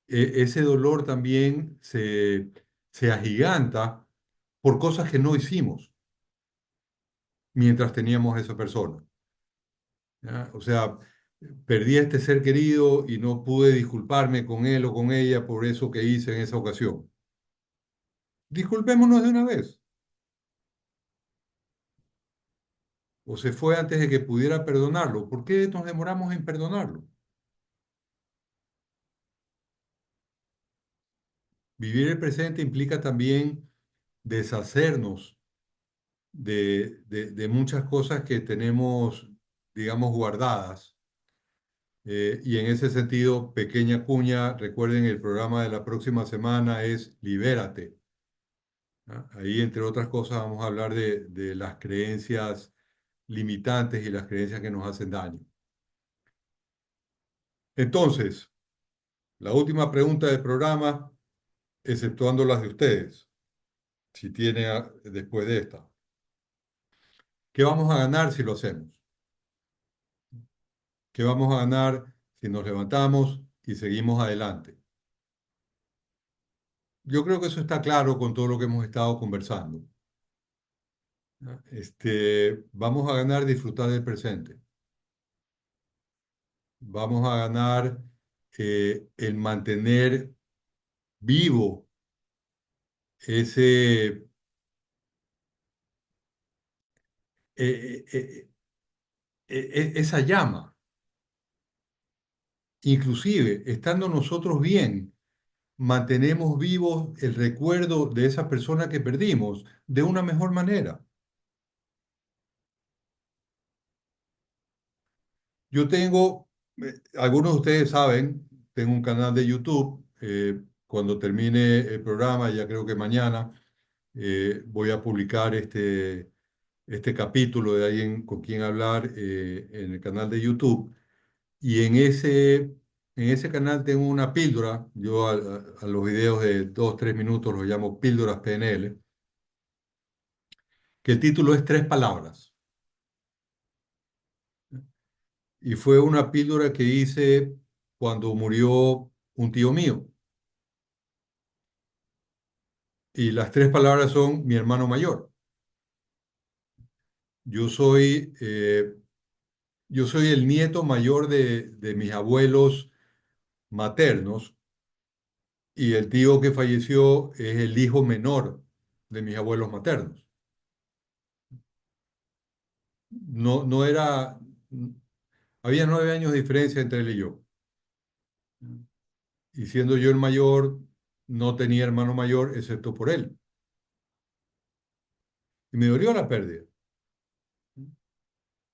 ese dolor también se agiganta por cosas que no hicimos mientras teníamos a esa persona. ¿Ya? O sea, perdí a este ser querido y no pude disculparme con él o con ella por eso que hice en esa ocasión. Disculpémonos de una vez. O se fue antes de que pudiera perdonarlo. ¿Por qué nos demoramos en perdonarlo? Vivir el presente implica también deshacernos de muchas cosas que tenemos, digamos, guardadas. Y en ese sentido, pequeña cuña, recuerden el programa de la próxima semana es Libérate. ¿Ah? Ahí, entre otras cosas, vamos a hablar de las creencias limitantes y las creencias que nos hacen daño. Entonces, la última pregunta del programa, exceptuando las de ustedes, si tiene después de esta. ¿Qué vamos a ganar si lo hacemos? ¿Qué vamos a ganar si nos levantamos y seguimos adelante? Yo creo que eso está claro con todo lo que hemos estado conversando. ¿No? Vamos a ganar disfrutar del presente. Vamos a ganar el mantener vivo ese, eh, eh, esa llama. Inclusive, estando nosotros bien, mantenemos vivos el recuerdo de esa persona que perdimos de una mejor manera. Yo tengo, algunos de ustedes saben, tengo un canal de YouTube. Cuando termine el programa, ya creo que mañana, voy a publicar este capítulo de alguien con quien hablar en el canal de YouTube. Y en ese canal tengo una píldora. Yo a los videos de 2, 3 minutos los llamo píldoras PNL, que el título es Tres Palabras. Y fue una píldora que hice cuando murió un tío mío. Y las tres palabras son mi hermano mayor. Yo soy, eh, yo soy el nieto mayor de mis abuelos maternos, y el tío que falleció es el hijo menor de mis abuelos maternos. No, no era, había 9 años de diferencia entre él y yo. Y siendo yo el mayor, no tenía hermano mayor excepto por él. Y me dolió la pérdida.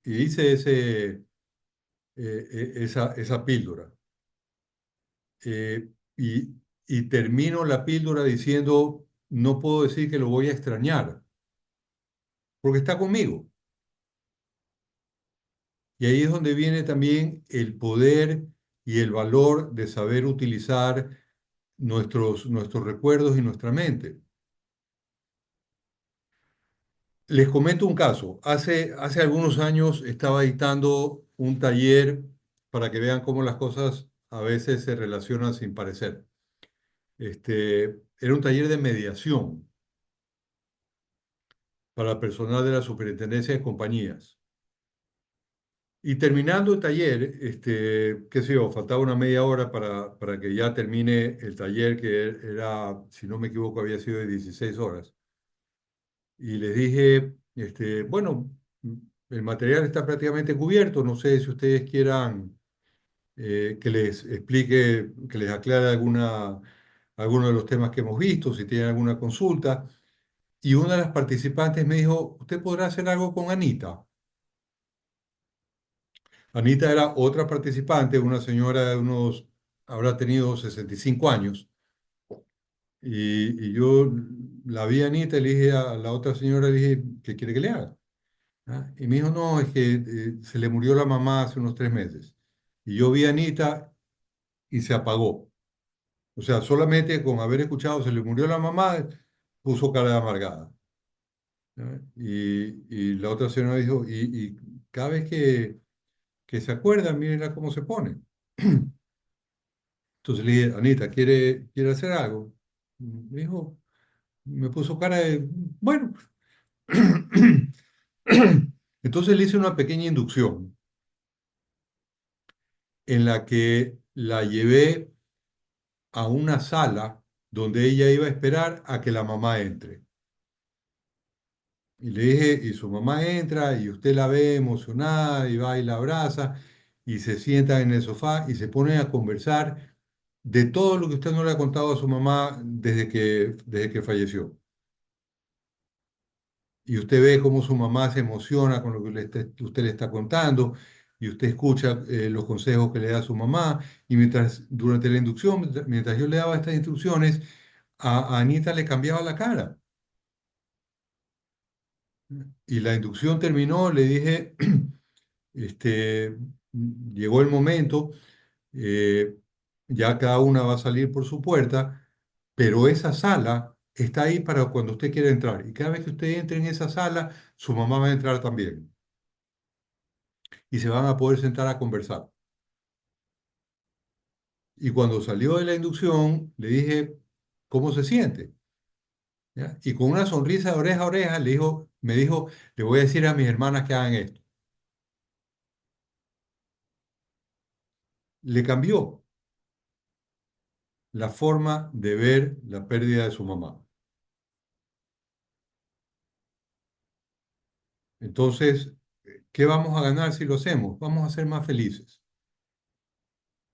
Y hice esa píldora. Eh, y, y termino la píldora diciendo, no puedo decir que lo voy a extrañar, porque está conmigo. Y ahí es donde viene también el poder y el valor de saber utilizar nuestros recuerdos y nuestra mente. Les comento un caso. Hace algunos años estaba dictando un taller para que vean cómo las cosas a veces se relacionan sin parecer. Era un taller de mediación para personal de la Superintendencia de Compañías. Y terminando el taller, qué sé yo, faltaba una media hora para que ya termine el taller, que era, si no me equivoco, había sido de 16 horas. Y les dije, bueno, el material está prácticamente cubierto, no sé si ustedes quieran que les explique, que les aclare alguno de los temas que hemos visto, si tienen alguna consulta. Y una de las participantes me dijo, ¿usted podrá hacer algo con Anita? Anita era otra participante, una señora de habrá tenido 65 años. Y yo la vi a Anita y le dije a la otra señora, le dije, ¿qué quiere que le haga? ¿Ah? Y me dijo, no, es que se le murió la mamá hace unos 3 meses. Y yo vi a Anita y se apagó. O sea, solamente con haber escuchado se le murió la mamá, puso cara de amargada. ¿Ah? Y la otra señora dijo, y cada vez que se acuerda, mírenla cómo se pone. Entonces le dije, Anita, ¿quiere hacer algo? Me dijo, me puso cara de, bueno. Entonces le hice una pequeña inducción en la que la llevé a una sala donde ella iba a esperar a que la mamá entre. Y le dije, y su mamá entra y usted la ve emocionada y va y la abraza y se sienta en el sofá y se pone a conversar de todo lo que usted no le ha contado a su mamá desde que falleció. Y usted ve cómo su mamá se emociona con lo que usted le está contando, y usted escucha los consejos que le da a su mamá, y durante la inducción, mientras yo le daba estas instrucciones, a Anita le cambiaba la cara. Y la inducción terminó, le dije, llegó el momento, eh, ya cada una va a salir por su puerta, pero esa sala está ahí para cuando usted quiera entrar. Y cada vez que usted entre en esa sala, su mamá va a entrar también. Y se van a poder sentar a conversar. Y cuando salió de la inducción, le dije, ¿cómo se siente? ¿Ya? Y con una sonrisa de oreja a oreja, me dijo, le voy a decir a mis hermanas que hagan esto. Le cambió la forma de ver la pérdida de su mamá. Entonces, ¿qué vamos a ganar si lo hacemos? Vamos a ser más felices.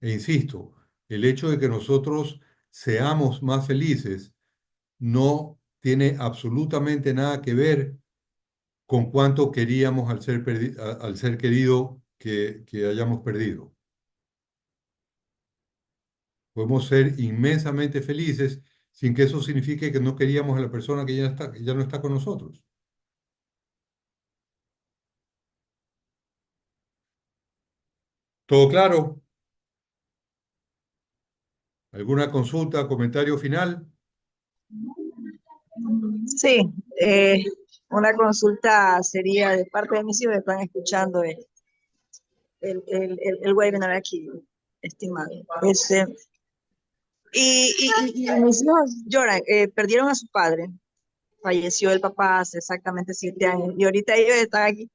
E insisto, el hecho de que nosotros seamos más felices no tiene absolutamente nada que ver con cuánto queríamos al ser querido que hayamos perdido. Podemos ser inmensamente felices sin que eso signifique que no queríamos a la persona que ya no está con nosotros. ¿Todo claro? ¿Alguna consulta, comentario final? Sí, una consulta sería de parte de mis hijos que están escuchando el webinar aquí, estimado. Y mis hijos lloran, perdieron a su padre, falleció el papá hace exactamente 7 años y ahorita ellos están aquí.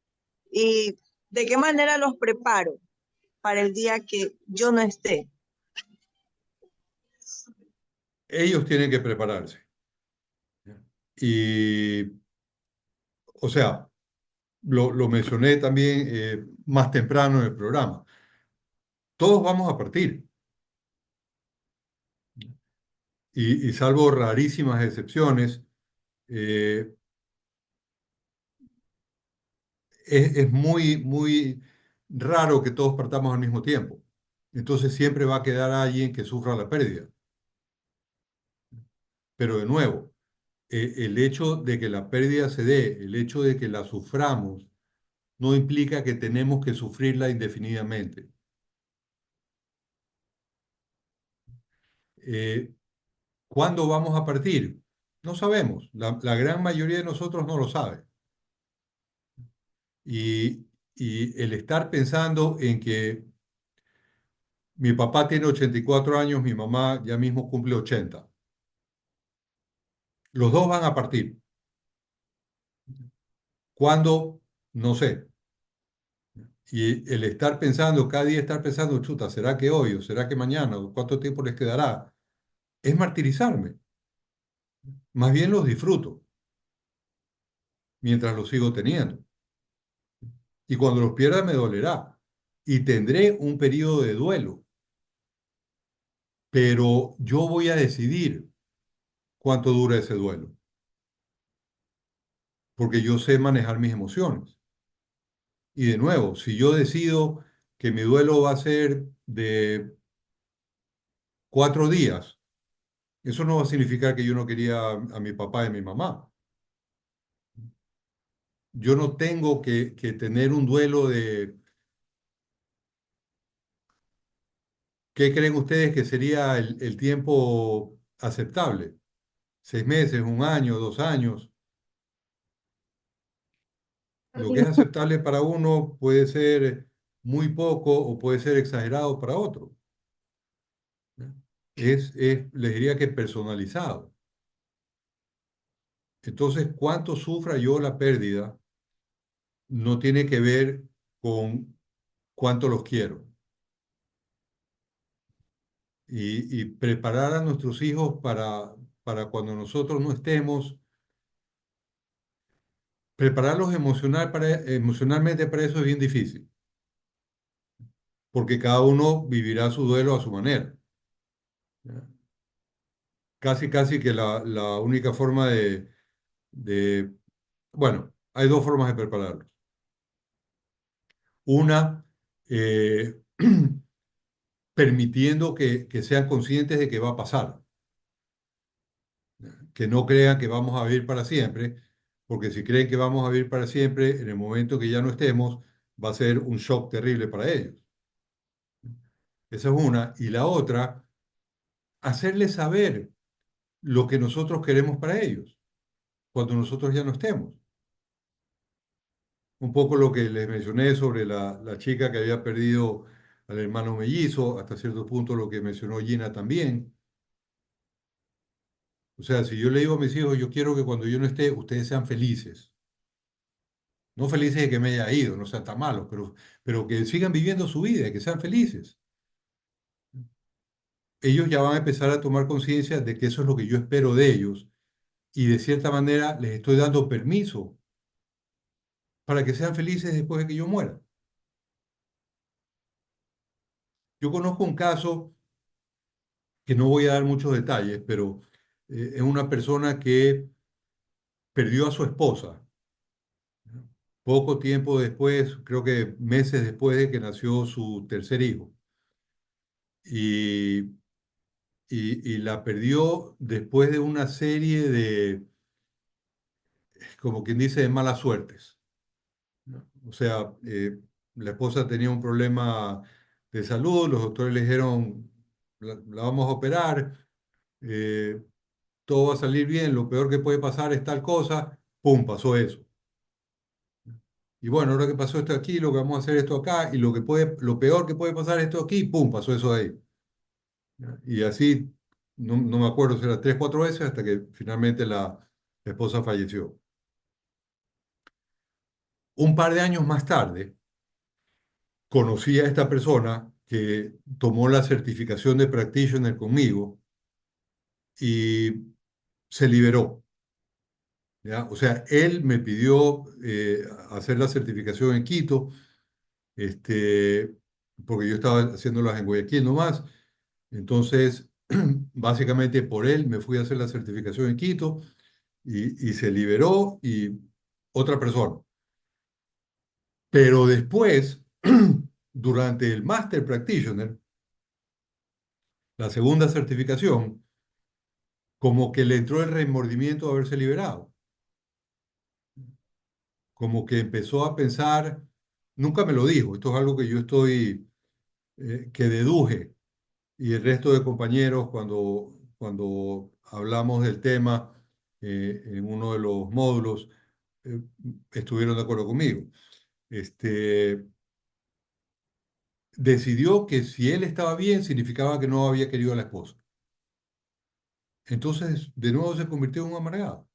¿Y de qué manera los preparo para el día que yo no esté? Ellos tienen que prepararse. Y, o sea, lo mencioné también más temprano en el programa. Todos vamos a partir. Y salvo rarísimas excepciones, eh, es muy, muy raro que todos partamos al mismo tiempo. Entonces siempre va a quedar alguien que sufra la pérdida. Pero de nuevo, el hecho de que la pérdida se dé, el hecho de que la suframos, no implica que tenemos que sufrirla indefinidamente. Eh, ¿Cuándo vamos a partir? No sabemos. La gran mayoría de nosotros no lo sabe. Y, y el estar pensando en que mi papá tiene 84 años, mi mamá ya mismo cumple 80. Los dos van a partir. ¿Cuándo? No sé. Y el estar pensando, cada día estar pensando, chuta, ¿será que hoy o será que mañana o cuánto tiempo les quedará? Es martirizarme. Más bien los disfruto mientras los sigo teniendo. Y cuando los pierda me dolerá. Y tendré un periodo de duelo. Pero yo voy a decidir cuánto dura ese duelo. Porque yo sé manejar mis emociones. Y de nuevo, si yo decido que mi duelo va a ser de 4 días, eso no va a significar que yo no quería a mi papá y a mi mamá. Yo no tengo que tener un duelo de, ¿qué creen ustedes que sería el tiempo aceptable? 6 meses, un año, 2 años. Lo que es aceptable para uno puede ser muy poco o puede ser exagerado para otro. ¿Ya? Les diría que personalizado. Entonces, cuánto sufra yo la pérdida no tiene que ver con cuánto los quiero. Y preparar a nuestros hijos para cuando nosotros no estemos, prepararlos emocionalmente para eso es bien difícil, porque cada uno vivirá su duelo a su manera. ¿Ya? Casi, casi que la única forma de, bueno, hay dos formas de prepararlos. Una, eh, permitiendo que sean conscientes de que va a pasar, que no crean que vamos a vivir para siempre, porque si creen que vamos a vivir para siempre, en el momento que ya no estemos, va a ser un shock terrible para ellos. Esa es una. Y la otra, hacerles saber lo que nosotros queremos para ellos, cuando nosotros ya no estemos. Un poco lo que les mencioné sobre la chica que había perdido al hermano mellizo, hasta cierto punto lo que mencionó Gina también. O sea, si yo le digo a mis hijos, yo quiero que cuando yo no esté, ustedes sean felices. No felices de que me haya ido, no sean tan malos, pero que sigan viviendo su vida y que sean felices. Ellos ya van a empezar a tomar conciencia de que eso es lo que yo espero de ellos y de cierta manera les estoy dando permiso para que sean felices después de que yo muera. Yo conozco un caso que no voy a dar muchos detalles, pero es una persona que perdió a su esposa poco tiempo después, creo que meses después de que nació su tercer hijo. Y, y la perdió después de una serie de, como quien dice, de malas suertes, ¿no? O sea, la esposa tenía un problema de salud, los doctores le dijeron, la vamos a operar, eh, todo va a salir bien, lo peor que puede pasar es tal cosa, ¡pum!, pasó eso. Y bueno, ahora que pasó esto aquí, lo que vamos a hacer esto acá, y lo peor que puede pasar es esto aquí, ¡pum!, pasó eso de ahí. ¿Ya? Y así, no me acuerdo si era tres, cuatro veces, hasta que finalmente la esposa falleció. Un par de años más tarde, conocí a esta persona que tomó la certificación de practitioner conmigo y se liberó. ¿Ya? O sea, él me pidió hacer la certificación en Quito, este, porque yo estaba haciéndolas en Guayaquil nomás. Entonces, básicamente por él me fui a hacer la certificación en Quito y se liberó y otra persona. Pero después, durante el Master Practitioner, la segunda certificación, como que le entró el remordimiento de haberse liberado. Como que empezó a pensar, nunca me lo dijo, esto es algo que yo que deduje, y el resto de compañeros cuando hablamos del tema en uno de los módulos, eh, estuvieron de acuerdo conmigo. Este, decidió que si él estaba bien, significaba que no había querido a la esposa. Entonces, de nuevo se convirtió en un amargado.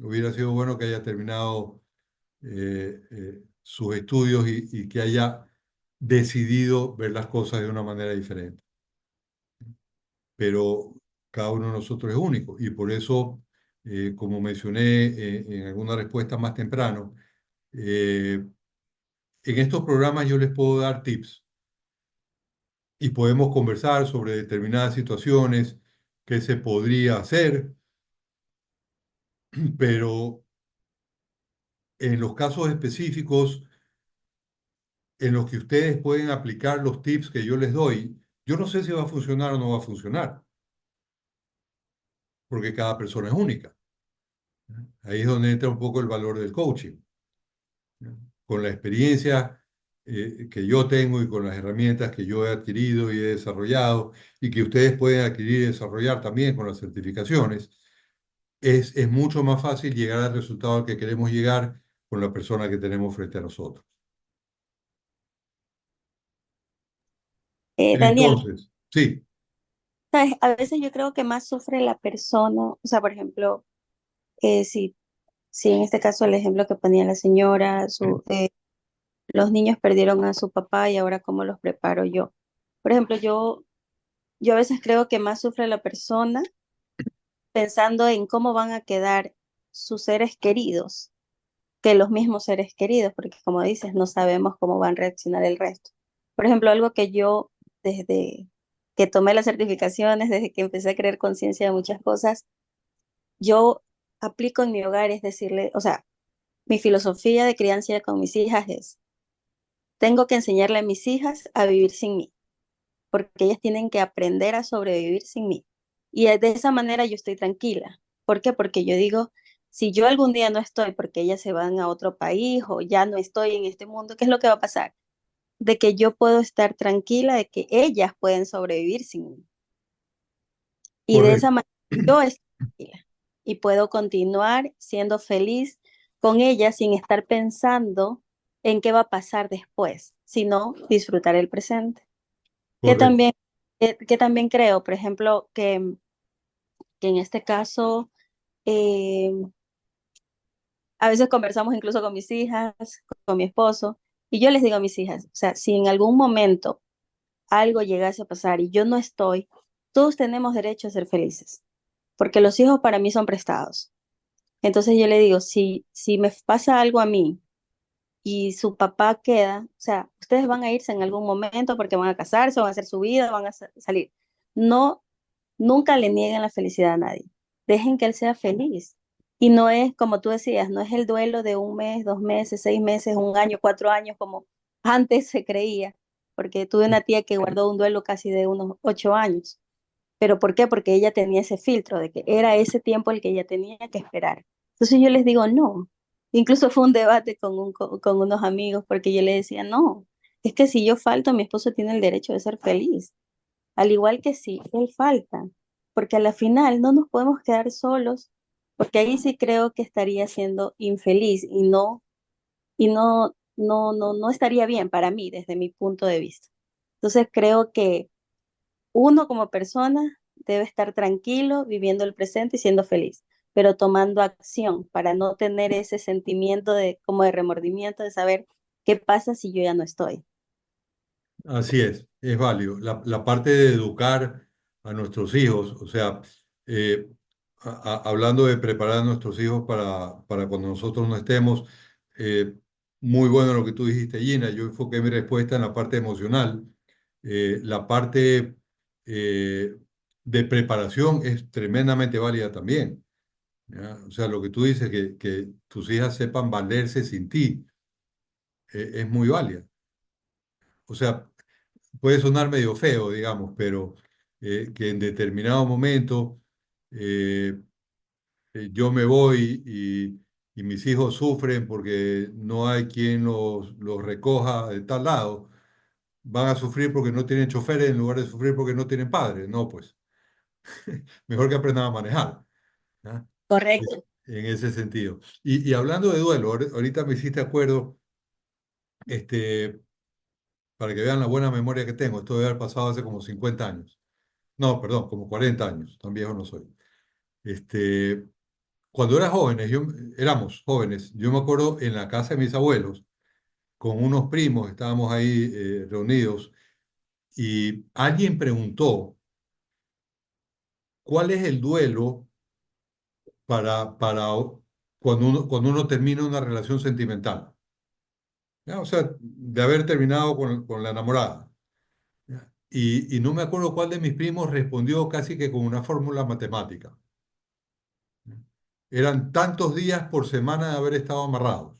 Hubiera sido bueno que haya terminado sus estudios y que haya decidido ver las cosas de una manera diferente. Pero cada uno de nosotros es único y por eso, como mencioné en alguna respuesta más temprano, en estos programas yo les puedo dar tips y podemos conversar sobre determinadas situaciones que se podría hacer, pero en los casos específicos en los que ustedes pueden aplicar los tips que yo les doy, yo no sé si va a funcionar o no va a funcionar, porque cada persona es única. Ahí es donde entra un poco el valor del coaching. Con la experiencia que yo tengo y con las herramientas que yo he adquirido y he desarrollado y que ustedes pueden adquirir y desarrollar también con las certificaciones, es mucho más fácil llegar al resultado al que queremos llegar con la persona que tenemos frente a nosotros. Daniel, Entonces, sí, ¿sabes? A veces yo creo que más sufre la persona, o sea, por ejemplo, si en este caso el ejemplo que ponía la señora, los niños perdieron a su papá y ahora cómo los preparo yo. Por ejemplo, yo a veces creo que más sufre la persona pensando en cómo van a quedar sus seres queridos que los mismos seres queridos, porque como dices, no sabemos cómo van a reaccionar el resto. Por ejemplo, algo que yo desde que tomé las certificaciones, desde que empecé a creer conciencia de muchas cosas, yo aplico en mi hogar, es decirle, o sea, mi filosofía de crianza con mis hijas es, tengo que enseñarle a mis hijas a vivir sin mí, porque ellas tienen que aprender a sobrevivir sin mí. Y de esa manera yo estoy tranquila. ¿Por qué? Porque yo digo, si yo algún día no estoy porque ellas se van a otro país o ya no estoy en este mundo, ¿qué es lo que va a pasar? De que yo puedo estar tranquila de que ellas pueden sobrevivir sin mí. Y de esa correcto. manera yo estoy tranquila y puedo continuar siendo feliz con ellas sin estar pensando en qué va a pasar después, sino disfrutar el presente. Que Correcto. también, que también creo, por ejemplo, que en este caso, eh, a veces conversamos incluso con mis hijas, con mi esposo, y yo les digo a mis hijas, o sea, si en algún momento algo llegase a pasar y yo no estoy, todos tenemos derecho a ser felices, porque los hijos para mí son prestados. Entonces yo le digo, si me pasa algo a mí y su papá queda, o sea, ustedes van a irse en algún momento porque van a casarse, van a hacer su vida, van a salir. No, nunca le nieguen la felicidad a nadie. Dejen que él sea feliz. Y no es, como tú decías, no es el duelo de un mes, 2 meses, 6 meses, un año, 4 años, como antes se creía, porque tuve una tía que guardó un duelo casi de unos 8 años. ¿Pero por qué? Porque ella tenía ese filtro de que era ese tiempo el que ella tenía que esperar. Entonces yo les digo, no. Incluso fue un debate con unos amigos porque yo le decía, no, es que si yo falto, mi esposo tiene el derecho de ser feliz, al igual que si él falta, porque a la final no nos podemos quedar solos, porque ahí sí creo que estaría siendo infeliz y no estaría bien para mí desde mi punto de vista. Entonces creo que uno como persona debe estar tranquilo, viviendo el presente y siendo feliz, pero tomando acción para no tener ese sentimiento de como de remordimiento de saber qué pasa si yo ya no estoy. Así es válido. La parte de educar a nuestros hijos, o sea, eh, hablando de preparar a nuestros hijos para cuando nosotros no estemos, eh, muy bueno lo que tú dijiste, Gina. Yo enfoqué mi respuesta en la parte emocional. La parte eh, de preparación es tremendamente válida también. ¿Ya? O sea, lo que tú dices, que tus hijas sepan valerse sin ti, es muy válida. O sea, puede sonar medio feo, digamos, pero que en determinado momento eh, yo me voy y mis hijos sufren porque no hay quien los recoja de tal lado, van a sufrir porque no tienen choferes en lugar de sufrir porque no tienen padres. No, pues, mejor que aprendan a manejar. ¿Ya? Correcto. En ese sentido. Y hablando de duelo, ahorita me hiciste acuerdo, este, para que vean la buena memoria que tengo, esto debe haber pasado hace como 50 años. No, perdón, como 40 años, tan viejo no soy. Este, cuando éramos jóvenes, yo me acuerdo en la casa de mis abuelos, con unos primos, estábamos ahí reunidos, y alguien preguntó, ¿cuál es el duelo para cuando uno termina una relación sentimental? ¿Ya? O sea, de haber terminado con la enamorada. ¿Ya? Y no me acuerdo cuál de mis primos respondió casi que con una fórmula matemática. Eran tantos días por semana de haber estado amarrados.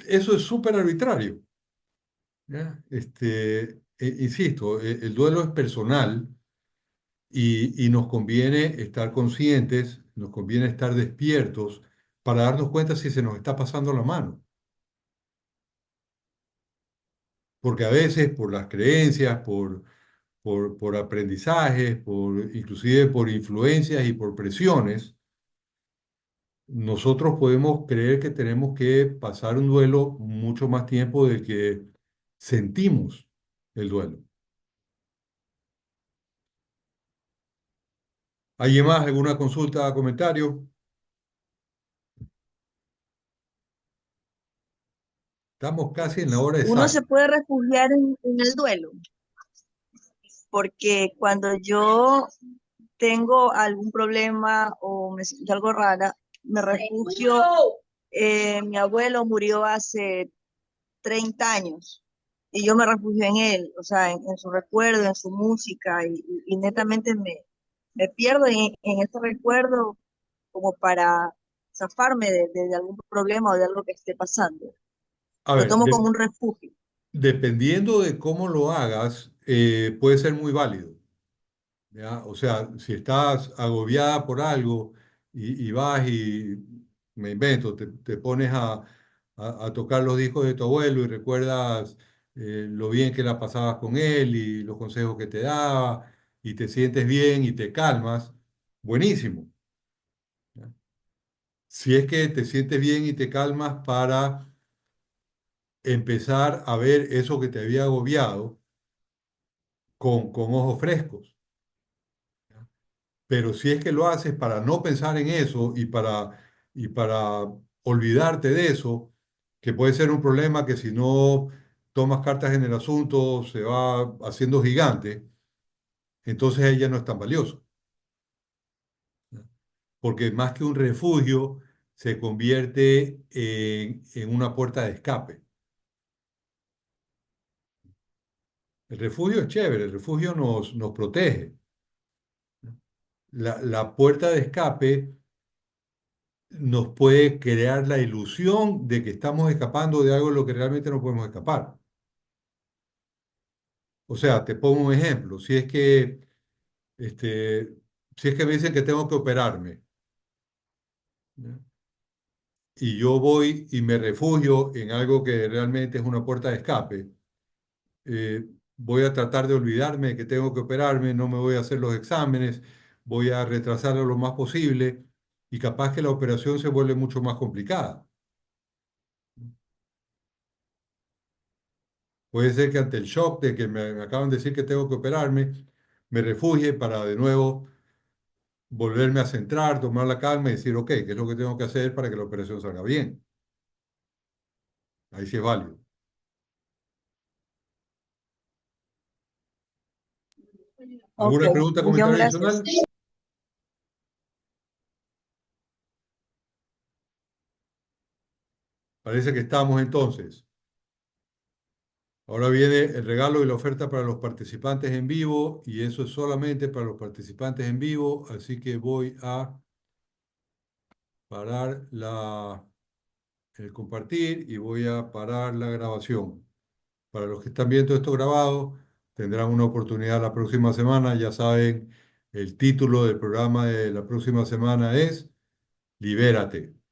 Eso es súper arbitrario. ¿Ya? Insisto, el duelo es personal y nos conviene estar conscientes, nos conviene estar despiertos para darnos cuenta si se nos está pasando la mano. Porque a veces por las creencias, por aprendizajes, inclusive por influencias y por presiones, nosotros podemos creer que tenemos que pasar un duelo mucho más tiempo del que sentimos el duelo. ¿Alguien más? ¿Alguna consulta, comentario? Estamos casi en la hora Uno se exacta. puede refugiar en el duelo, porque cuando yo tengo algún problema o me siento algo rara, me refugio. Mi abuelo murió hace 30 años y yo me refugio en él, o sea, en su recuerdo, en su música y netamente me pierdo en ese recuerdo como para zafarme de algún problema o de algo que esté pasando. A Lo ver, tomo como un refugio. dependiendo de cómo lo hagas, puede ser muy válido. ¿Ya? O sea, si estás agobiada por algo y vas y, me invento, te pones a tocar los discos de tu abuelo y recuerdas lo bien que la pasabas con él y los consejos que te daba y te sientes bien y te calmas, buenísimo. ¿Ya? Si es que te sientes bien y te calmas para empezar a ver eso que te había agobiado con ojos frescos. Pero si es que lo haces para no pensar en eso y para olvidarte de eso, que puede ser un problema que si no tomas cartas en el asunto se va haciendo gigante, entonces ella no es tan valioso. ¿No? Porque más que un refugio, se convierte en una puerta de escape. El refugio es chévere, el refugio nos protege. La puerta de escape nos puede crear la ilusión de que estamos escapando de algo de lo que realmente no podemos escapar. O sea, te pongo un ejemplo. Este, si es que me dicen que tengo que operarme, ¿ya? Y yo voy y me refugio en algo que realmente es una puerta de escape, voy a tratar de olvidarme de que tengo que operarme, no me voy a hacer los exámenes, voy a retrasarlo lo más posible y capaz que la operación se vuelve mucho más complicada. Puede ser que ante el shock de que me acaban de decir que tengo que operarme, me refugie para de nuevo volverme a centrar, tomar la calma y decir, ok, ¿qué es lo que tengo que hacer para que la operación salga bien? Ahí sí es válido. Ok, ¿Alguna pregunta, millón comentario gracias. adicional? Parece que estamos entonces. Ahora viene el regalo y la oferta para los participantes en vivo y eso es solamente para los participantes en vivo, así que voy a parar el compartir y voy a parar la grabación. Para los que están viendo esto grabado, tendrán una oportunidad la próxima semana. Ya saben, el título del programa de la próxima semana es Libérate.